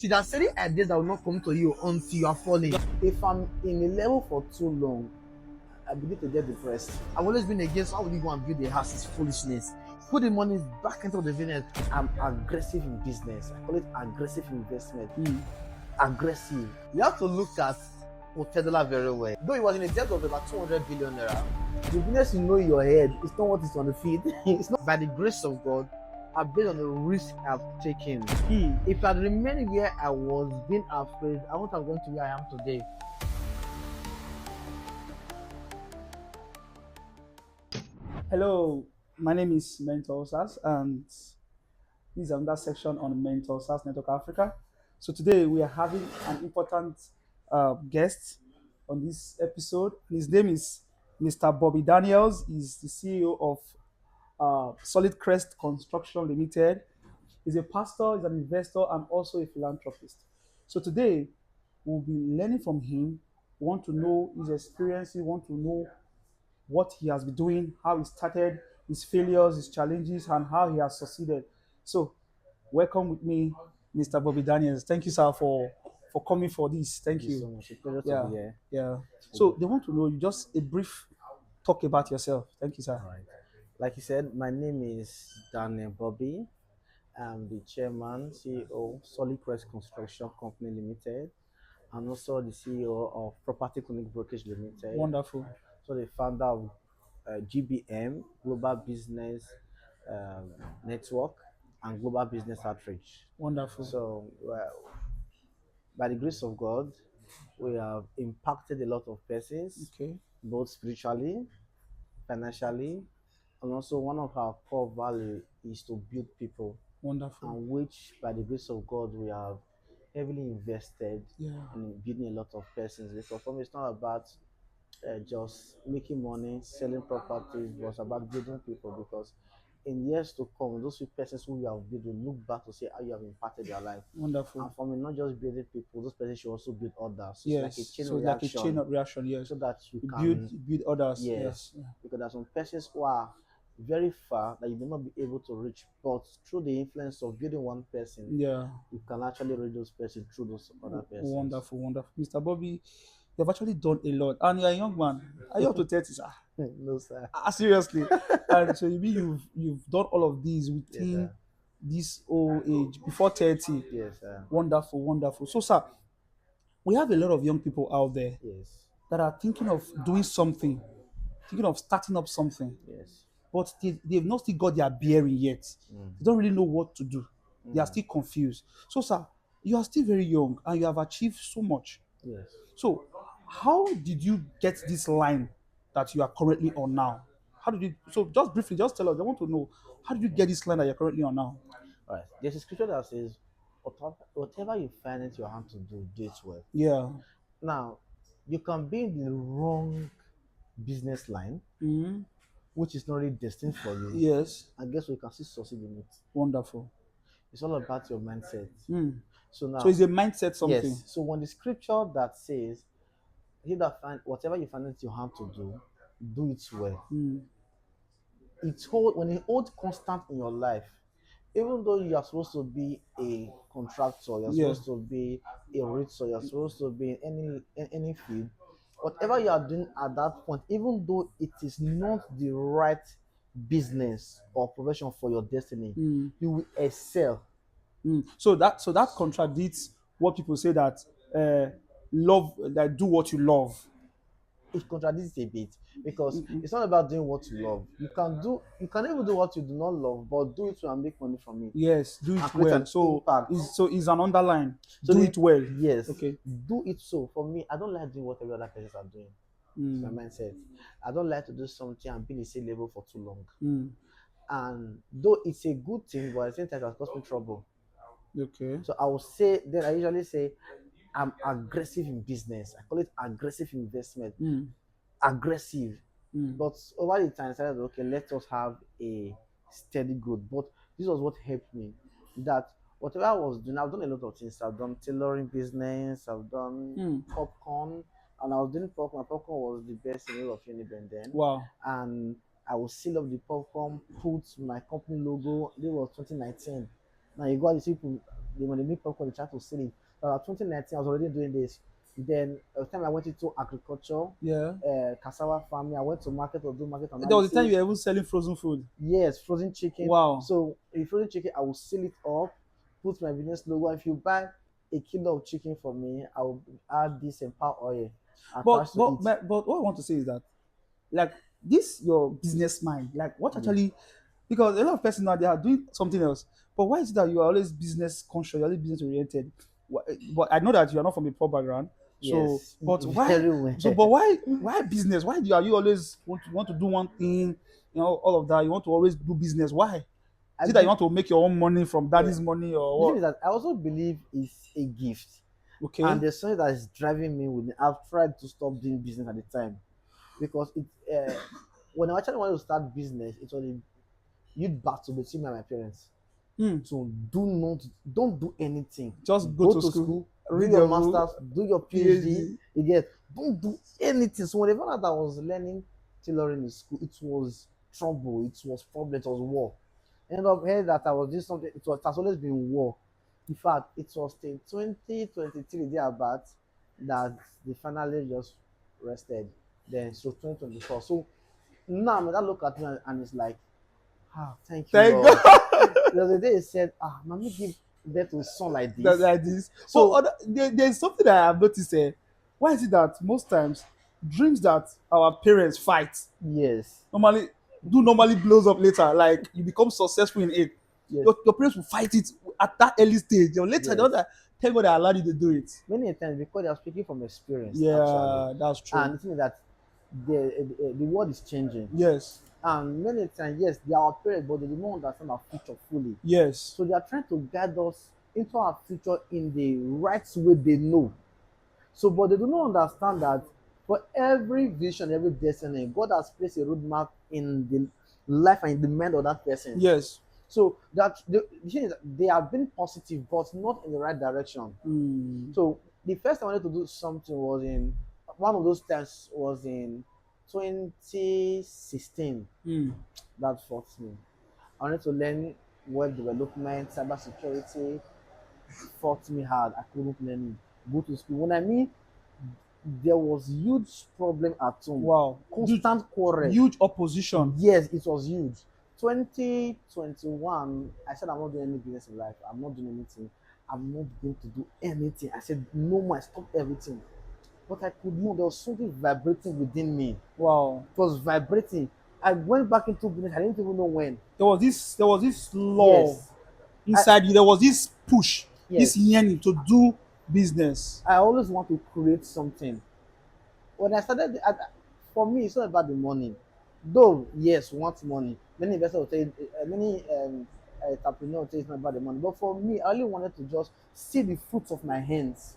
See, there are certain ideas that will not come to you until you are falling. If I'm in a level for too long, I begin to get depressed. I've always been against how would you go and build a house? It's foolishness. Put the money back into the business. I'm aggressive in business. I call it aggressive investment. Aggressive. You have to look at Otedela very well. Though it was in a debt of about 200 billion naira, the business you know in your head is not what is on the feet. It's not by the grace of God. I based on the risk I've taken. If I'd remained where I was, being afraid, I wouldn't have gone to where I am today. Hello, my name is Mentor SAS, and this is another section on Mentor SAS Network Africa. So today we are having an important guest on this episode. His name is Mr. Bobby Daniels. He's the CEO of Solid Crest Construction Limited. He's a pastor, he's an investor, and also a philanthropist. So today we'll be learning from him. We want to know his experience. We want to know what he has been doing, how he started, his failures, his challenges, and how he has succeeded. So, welcome with me, Mr. Bobby Daniels. Thank you, sir, for coming for this. Thank Thank you so you. much. It's a pleasure to Yeah, be here. yeah. So they want to know you just a brief talk about yourself. Thank you, sir. All right. Like you said, my name is Daniel Bobby. I'm the chairman, CEO, Solid Crest Construction Company Limited, and also the CEO of Property Clinic Brokerage Limited. Wonderful. So the founder of GBM, Global Business Network, and Global Business Outreach. Wonderful. So, by the grace of God, we have impacted a lot of persons, Okay. both spiritually, financially, and also one of our core value is to build people, Wonderful. and which by the grace of God we have heavily invested Yeah. in building a lot of persons. Because for me, it's not about just making money, selling properties, but it's about building people. Because in years to come, those few persons who you have built will look back to see how you have impacted their life. Wonderful. And for me, not just building people, those persons should also build others. So Yes. it's like a chain So like a chain reaction, of reaction. Yes. so that you You can, build others. yes, Yes. Yeah. because there are some persons who are very far that you may not be able to reach, but through the influence of building one person, Yeah. you can actually reach those persons through those other persons. Wonderful, wonderful. Mr. Bobby, you've actually done a lot. And you're a young man. Are you up to 30, sir? No, sir. Seriously. And so you mean you've done all of these Yes, within sir. this old age, before 30. Yes, sir. Wonderful, wonderful. So, sir, we have a lot of young people out there Yes. that are thinking of doing something, thinking of starting up something, Yes. but they've not still got their bearing yet. They don't really know what to do. They are still confused. So, sir, you are still very young and you have achieved so much. Yes. So, how did you get this line that you are currently on now? How did you? So, just briefly, just tell us. I want to know how did you get this line that you're currently on now? All right. There's a scripture that says, whatever you find it your hand to do it well. Yeah. Now, you can be in the wrong business line, Mm-hmm. which is not really destined for you. Yes. And guess what? You can still succeed in it. Wonderful. It's all about your mindset. Mm. So now, So, it's a mindset something. yes. So when the scripture that says, he that find whatever you find it your hand to do it well. Mm. When it holds constant in your life, even though you are supposed to be a contractor, you're Yeah. supposed to be a realtor, you're supposed to be in any field, whatever you are doing at that point, even though it is not the right business or profession for your destiny, Mm. you will excel. Mm. So that contradicts what people say that love that do what you love. It contradicts a bit because it's not about doing what you love. You can even do what you do not love, but do it to and make money from it. Yes, do And it create well. an So impact. it's an underline. So Do the- it well. Yes. Okay. Do it so. For me, I don't like doing what every other persons are doing. It's my Mm. mindset. I don't like to do something and be in the same level for too long. Mm. And though it's a good thing, but at the same time it has caused me trouble. Okay. So I usually say I'm aggressive in business. I call it aggressive investment. Mm. Aggressive. Mm. But over the time I decided, okay, let us have a steady growth. But this was what helped me. That whatever I was doing, I've done a lot of things. I've done tailoring business, I've done popcorn, and I was doing popcorn. Popcorn was the best in all of Uniben then. Wow. And I will seal up the popcorn, put my company logo. This was 2019. Now you go out, you see people when they make popcorn, they try to sell it. 2019, I was already doing this. Then the time I went into agriculture, Yeah. cassava farming, I went to market to do market There was the time you analysis. were even selling frozen food. Yes, frozen chicken. Wow. So in frozen chicken, I will seal it up, put my business logo. If you buy a kilo of chicken from me, I will add this and palm oil But attached to but it. but what I want to say is that, like, this your business mind, like, what Yeah. actually, because a lot of persons now they are doing something else. But why is it that you are always business conscious, you're always business oriented? But I know that you are not from a poor background. So, Yes, but why? very well. So, but why business? Why are you always want to do one thing? You know, all of that. You want to always do business. Why? I Is it that you be, want to make your own money from yeah. daddy's money or The thing what? is that I also believe it's a gift, and Okay. there's something that is driving me with. I've tried to stop doing business at the time because it. When I actually wanted to start business, it was a youth battle between me and my parents. Hmm. So don't do anything. Just go Go to to school, school, do read your your book, masters, do your PhD. PhD. You get don't do anything. So whenever that I was learning tailoring in school, it was trouble, it was problem, it was war. End up hearing that I was doing something, it has always been war. In fact, it was till 2023 thereabout that they finally just rested. Then so 2024. So now I mean, that look at me and it's like, ah, thank you, Thank Lord. God. The other day he said, ah, mommy give birth to a son like That this. like this. But So there's something that I have noticed. Why is it that most times dreams that our parents fight yes, normally blows up later? Like, you become successful in it. yes, Your parents will fight it at that early stage. Or later, yes. thank God they allowed you to do it. Many times because they are speaking from experience actually. Yeah, that's And true. the thing is that the world is changing. Yes, And many times, yes, they are our parents, but they do not understand our future fully. yes, So they are trying to guide us into our future in the right way they know. So, but they do not understand that for every vision, every destiny, God has placed a roadmap in the life and in the mind of that person. yes. So that the thing is that they have been positive, but not in the right direction. Mm, So the first time I wanted to do something was in one of those tests was in 2016. mm. That forced me. I wanted to learn web development, cyber security, fought me hard. I couldn't learn it. Go to school. When I mean there was huge problem at home, Wow. constant quarrel. Huge opposition. Yes, it was huge. 2021, I said I'm not doing any business in life. I'm not doing anything. I'm not going to do anything. I said no more. I stopped everything. But I could know there was something vibrating within me. Wow. It was vibrating. I went back into business. I didn't even know when. There was this law Yes, inside you. There was this push, this yes. yearning to do business. I always want to create something. When I started, for me, it's not about the money. Though, yes, we want money. Many investors will say, many entrepreneurs will say it's not about the money. But for me, I only wanted to just see the fruits of my hands.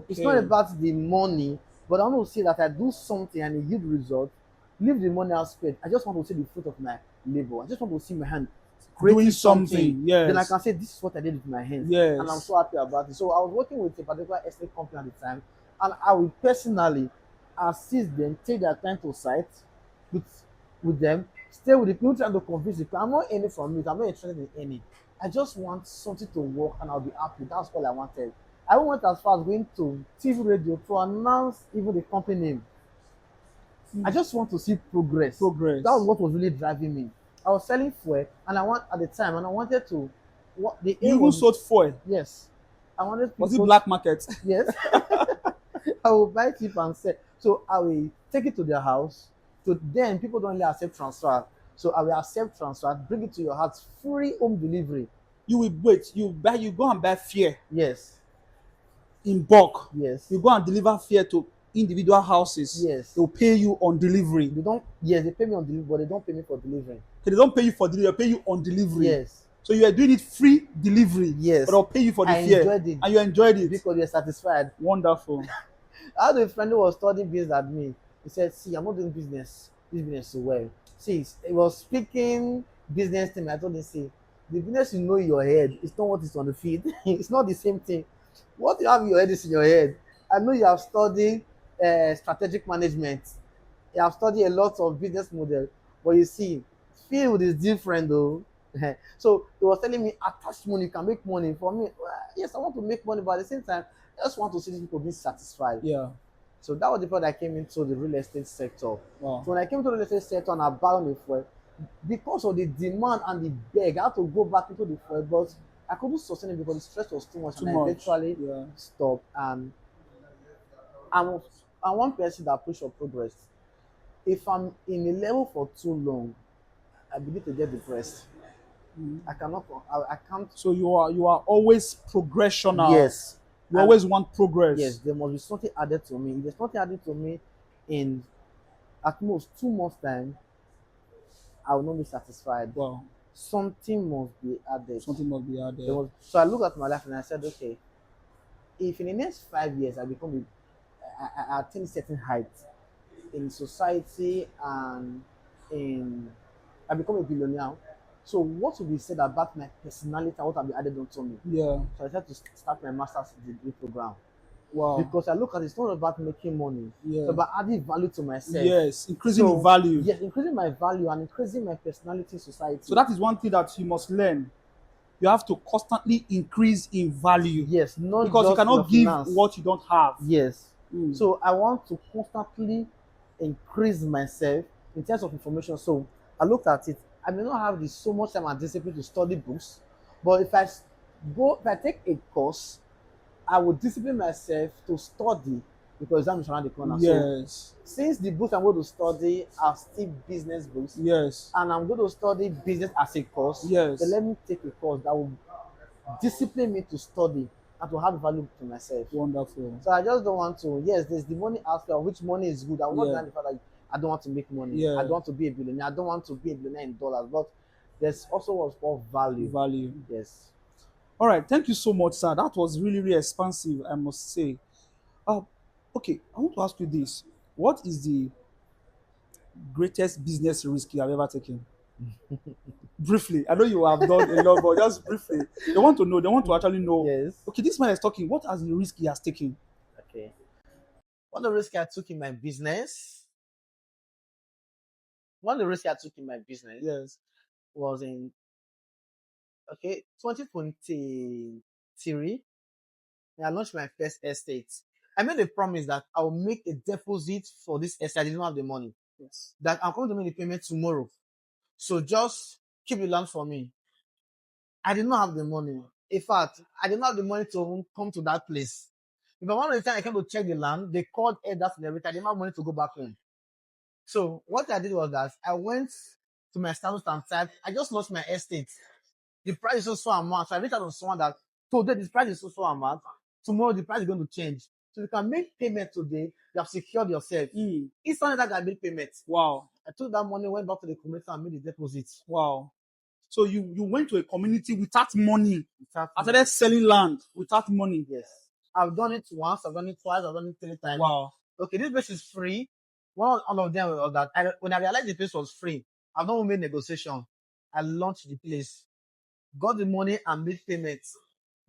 It's not Okay. about the money, but I want to see that I do something and it yield result. Leave the money aspect. I just want to see the fruit of my labor. I just want to see my hand creating Doing something. something. Then I Yes. can say this is what I did with my hands, and I'm Yes. so happy about it. So I was working with a particular estate company at the time, and I will personally assist them, take their time to site with them, stay with the people, trying to convince the people. I'm not earning from it. I'm not interested in any. I just want something to work, and I'll be happy. That's all I wanted. I went as far as going to TV radio to announce even the company name. I just want to see progress. Progress. That was what was really driving me. I was selling fuel, and I want at the time, and I wanted to. What the You aim even was? sold foil. Yes, I wanted Was it people. black market? Yes, I will buy cheap and sell. So I will take it to their house. So then people don't really accept transfer. So I will accept transfer, bring it to your house, free home delivery. You will wait. You go and buy fear Yes, in bulk. yes, You go and deliver fear to individual houses. yes. They'll pay you on delivery. They don't. Yes, they pay me on delivery, but they don't pay me for delivery. So they don't pay you for delivery, they pay you on delivery. Yes, So you are doing it free delivery. yes. But they'll pay you for the I fear. enjoyed it And you enjoyed it. because you're satisfied. Wonderful. I had a friend who was studying business at me. He said, "See, I'm not doing this business so well." See, he was speaking business to me. I told him, "See, the business you know in your head is not what is on the feed. It's not the same thing. What you have in your head is in your head. I know you have studied strategic management. You have studied a lot of business model, but you see, field is different though. So he was telling me, attach money, you can make money. For me, well, yes, I want to make money, but at the same time, I just want to see these people being satisfied. Yeah. So that was the point I came into the real estate sector. Wow. So when I came to the real estate sector and I bought the fuel, because of the demand and the beg, I had to go back into the fuel, but I couldn't sustain it because the stress was too much, Too and I much. eventually Yeah. stopped. And I'm one person that push for progress. If I'm in a level for too long, I begin to get depressed. Mm. I cannot. I can't. So you are always progressional. Yes. You And always want progress. yes, there must be something added to me. If there's something added to me in at most 2 months' time, I will not be satisfied. Wow. Something must be added. Something must be added. So I looked at my life and I said, okay, if in the next 5 years I attain a certain height in society and in I become a billionaire. So what will be said about my personality and what will be added onto me? Yeah. So I decided to start my master's degree program. Wow. Because I look at it's not about making money. Yeah. It's about adding value to myself. Yes, increasing in value. Yes, increasing my value and increasing my personality in society. So that is one thing that you must learn. You have to constantly increase in value. Yes, not because you just cannot your give finance. what you don't have. Yes. Mm. So I want to constantly increase myself in terms of information. So I looked at it. I may not have so much time and discipline to study books, but if I take a course, I will discipline myself to study because exam is around the corner. Yes. So since the books I'm going to study are still business books, yes, and I'm going to study business as a course, yes, then let me take a course that will discipline me to study and to have value to myself. Wonderful. So I just don't want to. Yes, there's the money aspect of which money is good. I will not deny the fact that I don't want to make money. Yeah. I don't want to be a billionaire. I don't want to be a billionaire in dollars. But there's also what's called value. Value. Yes. All right. Thank you so much, sir. That was really, really expansive, I must say. Okay. I want to ask you this: what is the greatest business risk you have ever taken? Briefly, I know you have done a lot, but just briefly. They want to know. They want to actually know. Yes. Okay, this man is talking. What is the risk he has taken? Okay. One of the risks I took in my business. Yes. Was in 2023. I launched my first estate. I made a promise that I will make a deposit for this estate. I didn't have the money. Yes. That I'm going to make the payment tomorrow. So just keep the land for me. I did not have the money. In fact, I did not have the money to come to that place. Because one of the time I came to check the land, they called elders and everything. I didn't have money to go back home. So what I did was that I went to my status and typed, I just lost my estate. The price is so amount. So I reached out to someone that today this price is so amount. Tomorrow the price is going to change. So you can make payment today. You have secured yourself. It's only that I made payment. Wow. I took that money, went back to the community and made the deposit. Wow. So you went to a community without money. I started selling land without money. Yes. I've done it once, I've done it twice, I've done it 3 times. Wow. Okay, this place is free. One of them was that when I realized the place was free, I've not made negotiation. I launched the place, got the money and made payments,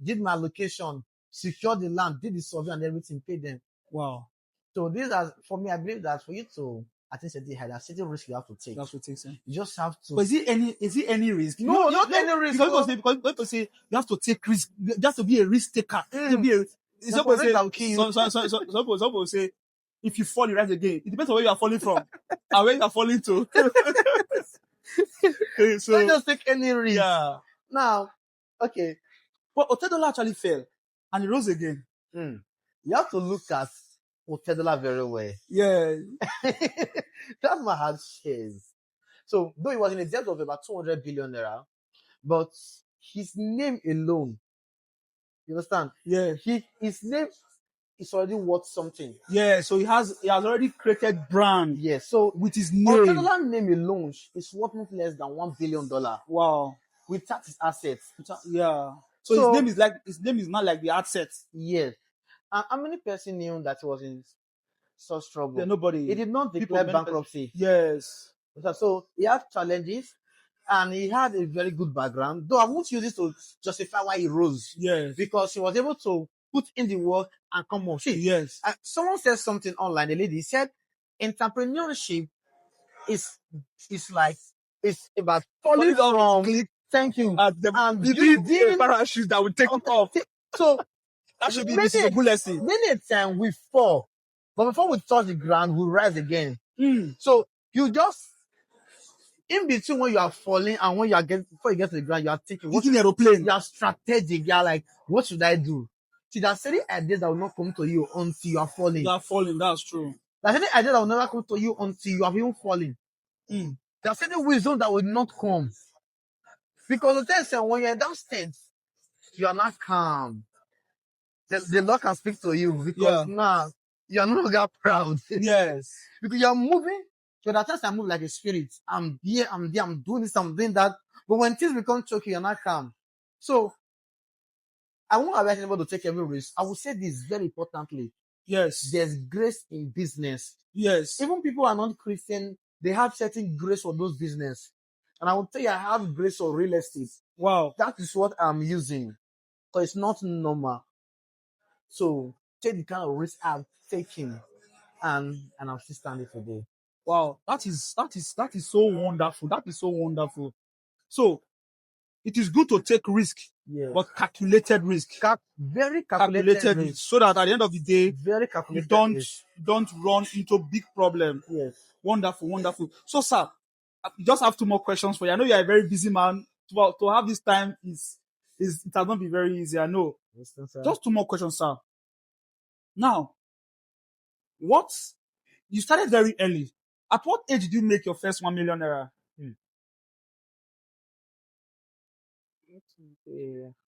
did my allocation, secured the land, did the survey and everything, paid them. Wow. So these are, for me, I believe that for you to attain certain height, there's certain risk you have to take. That's what it takes. You just have to. But is it any risk? No, not any risk. Because people say you have to take risk. You have to be a risk taker. Some people say if you fall, you rise again. It depends on where you are falling from and where you are falling to. So don't just take any risk. Yeah. Now, okay. But Otedola actually fell and he rose again. You have to look at Otedola very well. Yeah. That man had shares. So though he was in a debt of about 200 billion naira, but his name alone, you understand? Yeah. His name is already worth something. Yeah. So he has already created brand. Yeah. So with his name, Otedola name alone is worth not less than $1 billion. Wow. Without his assets. Yeah. So his name is not like the assets. Yes. And how many person knew that he was in such trouble? Yeah, nobody. He did not declare bankruptcy. Yes. So he had challenges and he had a very good background. Though I won't use this to justify why he rose. Yes. Because he was able to put in the work and come on. See, yes. Someone said something online. A lady said, entrepreneurship is about falling from Thank you. And You you need a didn't. parachute that will take you off. So That should be many, this is a good lesson. many a time we fall, but before we touch the ground, we rise again. Mm. So you just in between when you are falling and when you are getting before you get to the ground, you are thinking what Eating aeroplane. you are strategic. You are like, what should I do? See, there are certain ideas that will not come to you until you are falling. You are falling. That's true. There are certain ideas that will never come to you until you have even fallen. Mm. There are certain wisdom that will not come. Because the thing is, when you're in that state, you are not calm. The Lord can speak to you because now you are no longer proud. Yes. Because you are moving. So that times I move like a spirit. I'm here, I'm there, I'm doing this, I'm doing that. But when things become choky, you're not calm. So I won't advise anybody to take every risk. I will say this very importantly. Yes. There's grace in business. Yes. Even people who are not Christian, they have certain grace for those business. And I will tell you, I have grace for real estate. Wow. That is what I'm using. Because it's not normal. So take the kind of risk I'm taking. And I'm still standing today. Wow. That is so wonderful. That is so wonderful. So it is good to take risk, but calculated risk. Very calculated risk. So that at the end of the day, very calculated you don't run into big problem. Yes. Wonderful, wonderful. So, sir, I just have two more questions for you. I know you are a very busy man. To have this time is it has not been very easy. I know. Yes, sir. Just two more questions, sir. Now, you started very early. At what age did you make your first 1 million naira?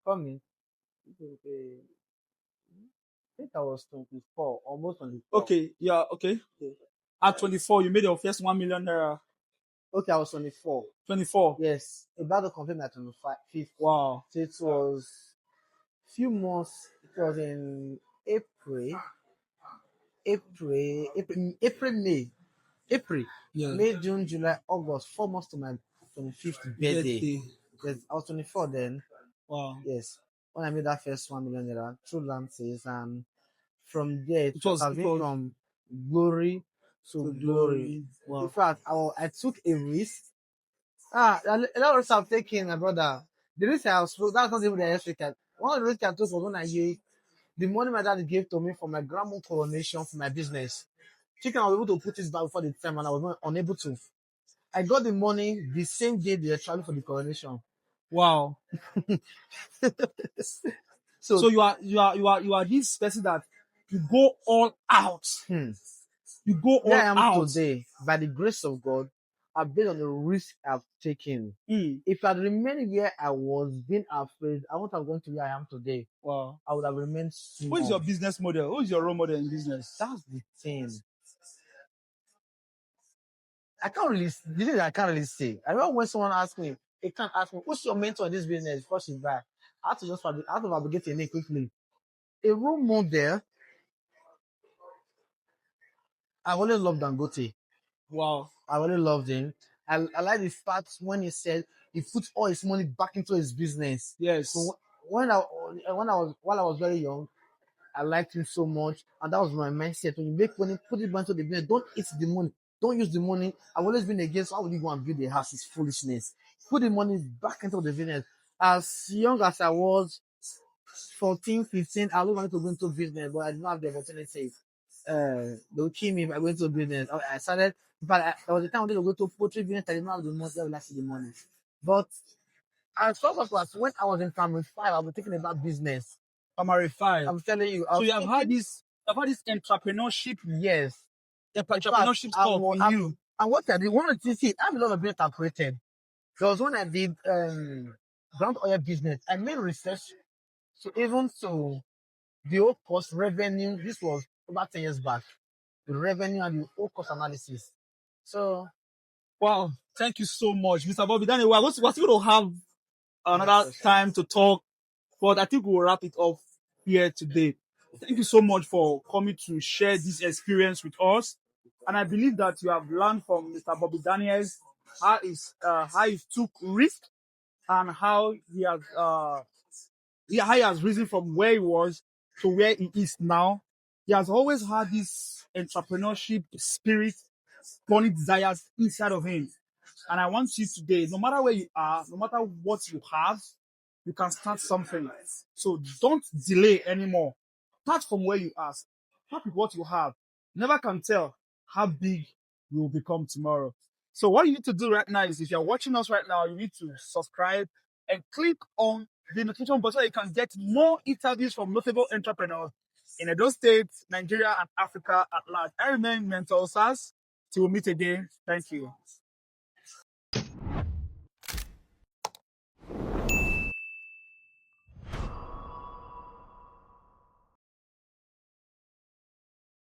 For me, I think I was 24, almost 24. Okay, yeah, okay. At 24, you made your first 1 million naira. Okay, I was 24. 24? Yes. About to confirm that 25th. Wow. So it was few months. It was in April, May. Yeah. May, June, July, August. 4 months to my 25th birthday. Yes, I was 24 then. Wow. Yes. When I made that first 1 million naira through Lances, and from there it was from glory to glory. Wow. In fact, I took a risk. A lot of risks I've taken, my brother. The risk I was that's not even the risk. One of the risks I took was when I gave the money my dad gave to me for my grandma coronation for my business. Chicken, I was able to put it back before the time, and I was not unable to. I got the money the same day they were traveling for the coronation. Wow. So you are this person that you go all out. You go all out. I am today, by the grace of God, I've been on the risk I've taken. If I'd remained where I was being afraid, I wouldn't have gone to where I am today. Wow. I would have remained small. What is your business model? Who is your role model in business? That's the thing. I can't really say. I remember when someone asked me, they can't ask me, who's your mentor in this business before she's back? I had to just fabricate a name quickly. A role model. I've always loved Dangote. Wow. I really loved him. I like the fact when he said he put all his money back into his business. Yes. So while I was very young, I liked him so much, and that was my mindset. When you make money, put it back into the business. Don't eat the money. Don't use the money. I've always been against how would you go and build a house? It's foolishness. Put the money back into the business. As young as I was, 14, 15, I always wanted to go into business, but I didn't have the opportunity. They'll kill me if I go into business. I started, but there was a time I wanted to go to poultry business. I didn't have the money. I would see the money. But as far as when I was in primary 5, I was thinking about business. Primary 5. I'm telling you. So you have had this entrepreneurship. Yes. Entrepreneurship stuff in you. And what I did, one of the things, I have a lot of business I've created. Because when I did ground oil business, I made research. So even to the whole cost revenue, this was about 10 years back. The revenue and the whole cost analysis. So, wow, thank you so much, Mr. Bobby. Daniel, we're still going to have another time to talk, but I think we'll wrap it up here today. Thank you so much for coming to share this experience with us. And I believe that you have learned from Mr. Bobby Daniels how he took risk and how he has risen from where he was to where he is now. He has always had this entrepreneurship spirit, burning desires inside of him. And I want you today, no matter where you are, no matter what you have, you can start something. So don't delay anymore. Start from where you are. Start with what you have. Never can tell how big you will become tomorrow. So what you need to do right now is, if you're watching us right now, you need to subscribe and click on the notification button so you can get more interviews from notable entrepreneurs in Edo State, Nigeria, and Africa at large. I remain Mentor Sars. Till we meet again. Thank you.